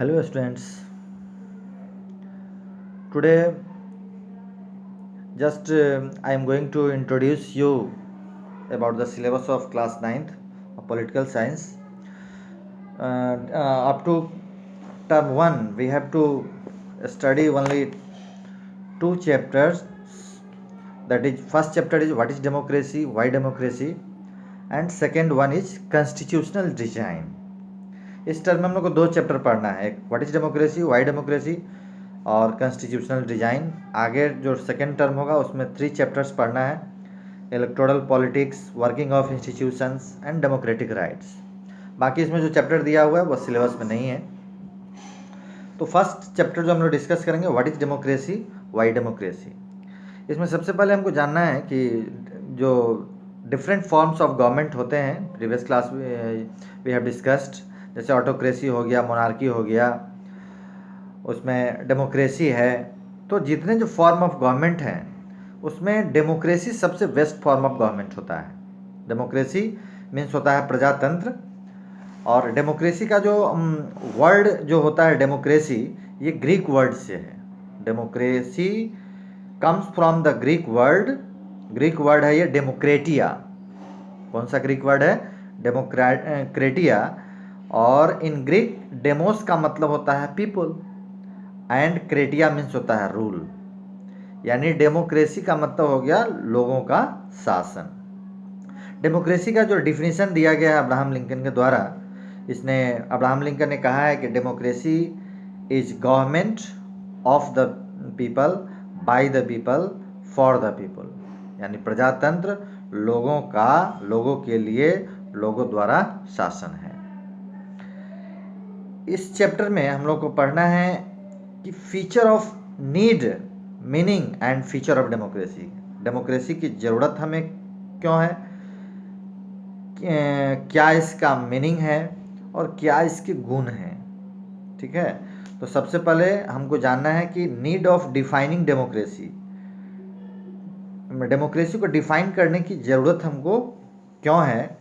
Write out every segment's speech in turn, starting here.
Hello students, today just I am going to introduce you about the syllabus of class 9th of political science. Up to term 1 we have to study only two chapters, that is first chapter is what is democracy, why democracy, and second one is constitutional design. इस term में हम लोग को दो chapter पढ़ना है, एक what is democracy, Y democracy और कॉन्स्टिट्यूशनल डिजाइन। आगे जो सेकेंड टर्म होगा उसमें 3 चैप्टर्स पढ़ना है, electoral politics, working of institutions and democratic rights. बाकी इसमें जो चैप्टर दिया हुआ है वो सिलेबस में नहीं है। तो फर्स्ट चैप्टर जो हम लोग डिस्कस करेंगे what is democracy, Y democracy. इसमें सबसे पहले हमको जानना है कि जो डिफरेंट फॉर्म्स ऑफ गवर्नमेंट होते हैं, previous class we have discussed, जैसे ऑटोक्रेसी हो गया, मोनार्की हो गया, उसमें डेमोक्रेसी है। तो जितने जो फॉर्म ऑफ गवर्नमेंट हैं उसमें डेमोक्रेसी सबसे बेस्ट फॉर्म ऑफ गवर्नमेंट होता है। डेमोक्रेसी मीन्स होता है प्रजातंत्र, और डेमोक्रेसी का जो वर्ड जो होता है डेमोक्रेसी, ये ग्रीक वर्ड से है। Democracy comes from the Greek word है ये डेमोक्रेटिया। कौन सा ग्रीक वर्ड है? डेमोक्रेटिया। और इन ग्रीक डेमोस का मतलब होता है पीपल एंड क्रेटिया मीन्स होता है रूल, यानी डेमोक्रेसी का मतलब हो गया लोगों का शासन। डेमोक्रेसी का जो डिफिनीशन दिया गया है अब्राहम लिंकन के द्वारा, अब्राहम लिंकन ने कहा है कि democracy is government of the people, bye the people, for the people, यानी प्रजातंत्र लोगों के लिए, लोगों द्वारा शासन है। इस चैप्टर में हम लोग को पढ़ना है कि feature of need, meaning and feature of democracy. Democracy की ज़रूरत हमें क्यों है, क्या इसका मीनिंग है और क्या इसके गुण हैं। ठीक है, तो सबसे पहले हमको जानना है कि need of defining democracy. Democracy को डिफाइन करने की ज़रूरत हमको क्यों है?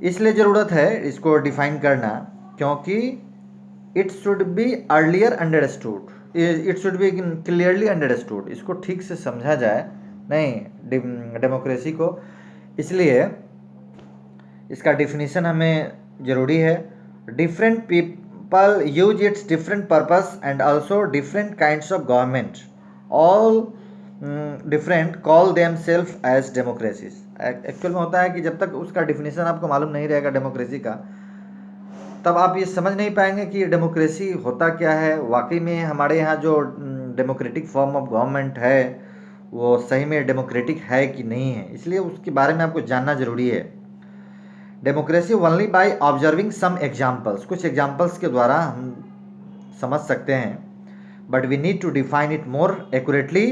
इसलिए ज़रूरत है इसको डिफाइन करना क्योंकि it should be earlier understood, it should be clearly understood. इसको ठीक से समझा जाए नहीं डेमोक्रेसी को, इसलिए इसका डिफिनीशन हमें ज़रूरी है। Different people use its different purpose and also different kinds of government, all different call themselves as democracies. Actual में होता है कि जब तक उसका डिफिनीशन आपको मालूम नहीं रहेगा डेमोक्रेसी का, तब आप ये समझ नहीं पाएंगे कि डेमोक्रेसी होता क्या है। वाकई में हमारे यहाँ जो डेमोक्रेटिक फॉर्म ऑफ गवर्नमेंट है वो सही में डेमोक्रेटिक है कि नहीं है, इसलिए उसके बारे में आपको जानना ज़रूरी है। Democracy only by observing some examples, कुछ एग्जाम्पल्स के द्वारा हम समझ सकते हैं, but we need to define it more accurately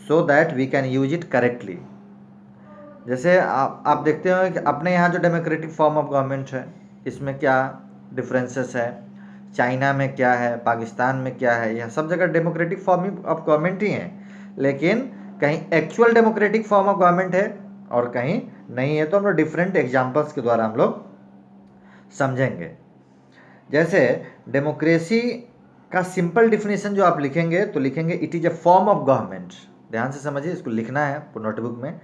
so that we can use it correctly. जैसे आप देखते हो कि अपने यहाँ जो डेमोक्रेटिक फॉर्म ऑफ गवर्नमेंट है इसमें क्या डिफरेंसेस है, चाइना में क्या है, पाकिस्तान में क्या है, यह सब जगह डेमोक्रेटिक फॉर्म ऑफ गवर्नमेंट ही है, लेकिन कहीं actual democratic form of government है और कहीं नहीं है। तो हम लोग डिफरेंट एग्जाम्पल्स के द्वारा हम लोग समझेंगे। जैसे डेमोक्रेसी का सिंपल डिफिनेशन जो आप लिखेंगे तो लिखेंगे it is a form of government. ध्यान से समझिए, इसको लिखना है नोटबुक में।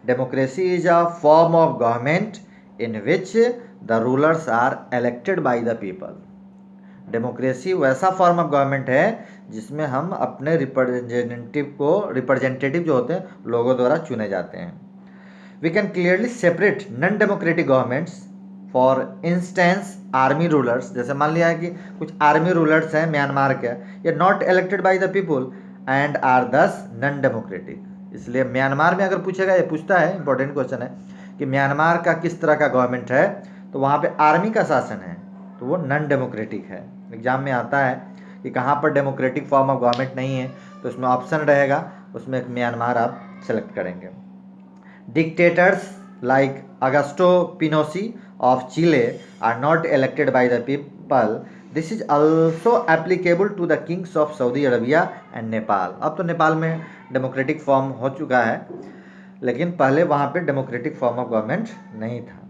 Democracy is a form of government in which the rulers are elected by the people. Democracy वैसा फॉर्म ऑफ गवर्नमेंट है जिसमें हम अपने रिप्रेजेंटेटिव जो होते हैं लोगों द्वारा चुने जाते हैं। We can clearly separate non democratic governments, for instance army rulers. जैसे मान लिया है कि कुछ आर्मी रूलर्स हैं म्यांमार के, ये not elected by the people and are thus non democratic. इसलिए म्यांमार में अगर पूछेगा, ये पूछता है, इंपॉर्टेंट क्वेश्चन है कि म्यांमार का किस तरह का गवर्नमेंट है, तो वहाँ पे आर्मी का शासन है, तो वो नॉन डेमोक्रेटिक है। एग्जाम में आता है कि कहाँ पर डेमोक्रेटिक फॉर्म ऑफ गवर्नमेंट नहीं है, तो उसमें ऑप्शन रहेगा, उसमें म्यांमार आप सेलेक्ट करेंगे। Dictators like Augusto Pinochet of Chile are not elected by the people. This is also applicable to the kings of Saudi Arabia and Nepal. अब तो नेपाल में डेमोक्रेटिक फॉर्म हो चुका है, लेकिन पहले वहाँ पे डेमोक्रेटिक फॉर्म ऑफ गवर्नमेंट नहीं था।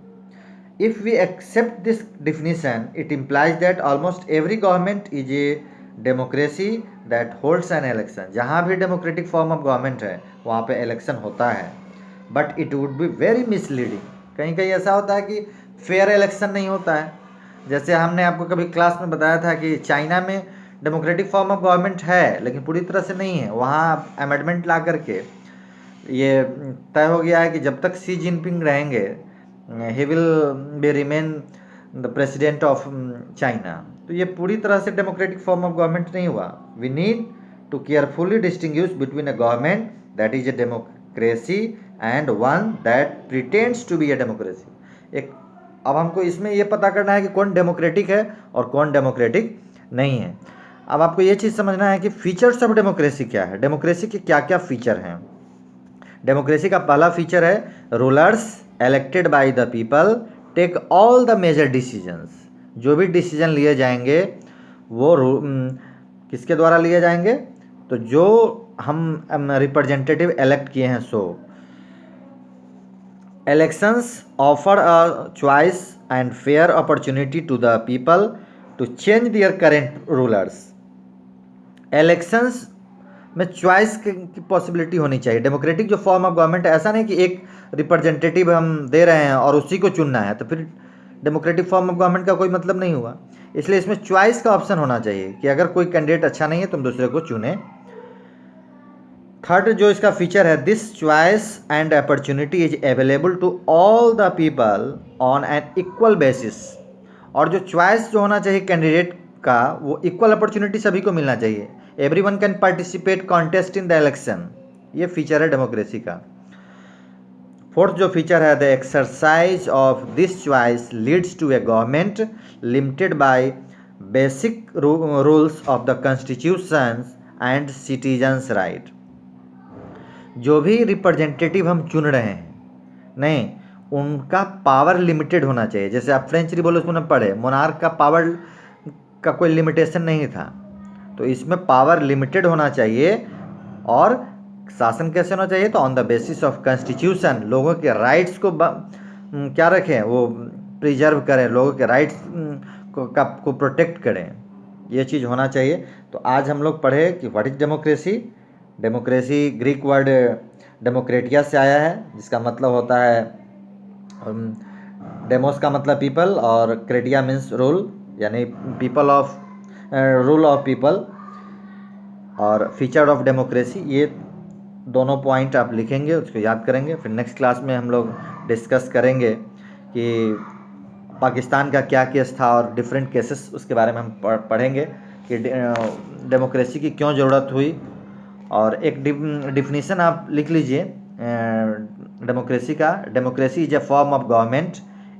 if we accept this definition, it implies that almost every government is a democracy that holds an election. जहाँ भी democratic form of government है वहाँ पे election होता है, but it would be very misleading. कहीं कहीं ऐसा होता है कि fair election नहीं होता है. जैसे हमने आपको कभी क्लास में बताया था कि चाइना में डेमोक्रेटिक फॉर्म ऑफ गवर्नमेंट है लेकिन पूरी तरह से नहीं है. वहाँ अमेंडमेंट ला करके ये तय हो गया है कि जब तक सी जिनपिंग रहेंगे he will be remain the president of China. तो ये पूरी तरह से डेमोक्रेटिक फॉर्म ऑफ गवर्नमेंट नहीं हुआ. We need to carefully distinguish between a government that is a democracy and one that pretends to be a democracy. एक अब हमको इसमें ये पता करना है कि कौन डेमोक्रेटिक है और कौन डेमोक्रेटिक नहीं है. अब आपको ये चीज़ समझना है कि फीचर्स ऑफ डेमोक्रेसी क्या है. डेमोक्रेसी के क्या क्या फीचर हैं. डेमोक्रेसी का पहला फीचर है rulers elected by the people take all the major decisions. जो भी डिसीजन लिए जाएंगे वो किसके द्वारा लिए जाएंगे, तो जो हम रिप्रेजेंटेटिव इलेक्ट किए हैं. सो elections offer a choice and fair opportunity to the people to change their current rulers. elections में चॉइस की पॉसिबिलिटी होनी चाहिए. डेमोक्रेटिक जो फॉर्म ऑफ गवर्नमेंट है, ऐसा नहीं कि एक रिप्रेजेंटेटिव हम दे रहे हैं और उसी को चुनना है, तो फिर डेमोक्रेटिक फॉर्म ऑफ गवर्नमेंट का कोई मतलब नहीं हुआ. इसलिए इसमें चॉइस का ऑप्शन होना चाहिए कि अगर कोई कैंडिडेट अच्छा नहीं है तो हम दूसरे को चुने. थर्ड जो इसका फीचर है, this choice and opportunity is available to all the people on an equal basis. और जो चॉइस जो होना चाहिए कैंडिडेट का वो इक्वल अपॉर्चुनिटी सभी को मिलना चाहिए. Everyone can participate contest in the election. ये फीचर है डेमोक्रेसी का. फोर्थ जो फीचर है, the exercise of this choice leads to a government limited by basic rules of the constitution and citizens right. जो भी रिप्रेजेंटेटिव हम चुन रहे हैं, नहीं, उनका पावर लिमिटेड होना चाहिए. जैसे आप फ्रेंच रिवॉल्यूशन में पढ़े, मोनार्क का पावर का कोई लिमिटेशन नहीं था. तो इसमें पावर लिमिटेड होना चाहिए. और शासन कैसे होना चाहिए, तो on the basis of constitution. लोगों के राइट्स को क्या रखें, वो प्रिजर्व करें, लोगों के राइट्स को प्रोटेक्ट करें. ये चीज़ होना चाहिए. तो आज हम लोग पढ़े कि what is democracy. Democracy Greek word demokratia से आया है, जिसका मतलब होता है डेमोस का मतलब पीपल और क्रेटिया मीन्स रूल, यानी people of rule of people. और फीचर ऑफ डेमोक्रेसी, ये दोनों पॉइंट आप लिखेंगे, उसको याद करेंगे. फिर नेक्स्ट क्लास में हम लोग डिस्कस करेंगे कि पाकिस्तान का क्या केस था और डिफरेंट केसेस, उसके बारे में हम पढ़ेंगे कि डेमोक्रेसी की क्यों ज़रूरत हुई. और एक डिफिनीशन आप लिख लीजिए डेमोक्रेसी का. Democracy is a form of government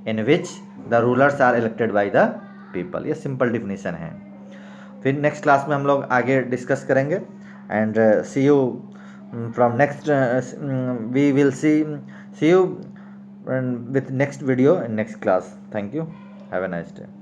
in which the rulers are elected by the people. ये सिंपल डिफिनीशन है. फिर नेक्स्ट क्लास में हम लोग आगे डिस्कस करेंगे. And see you from next, we will see you with next video in next class. Thank you. Have a nice day.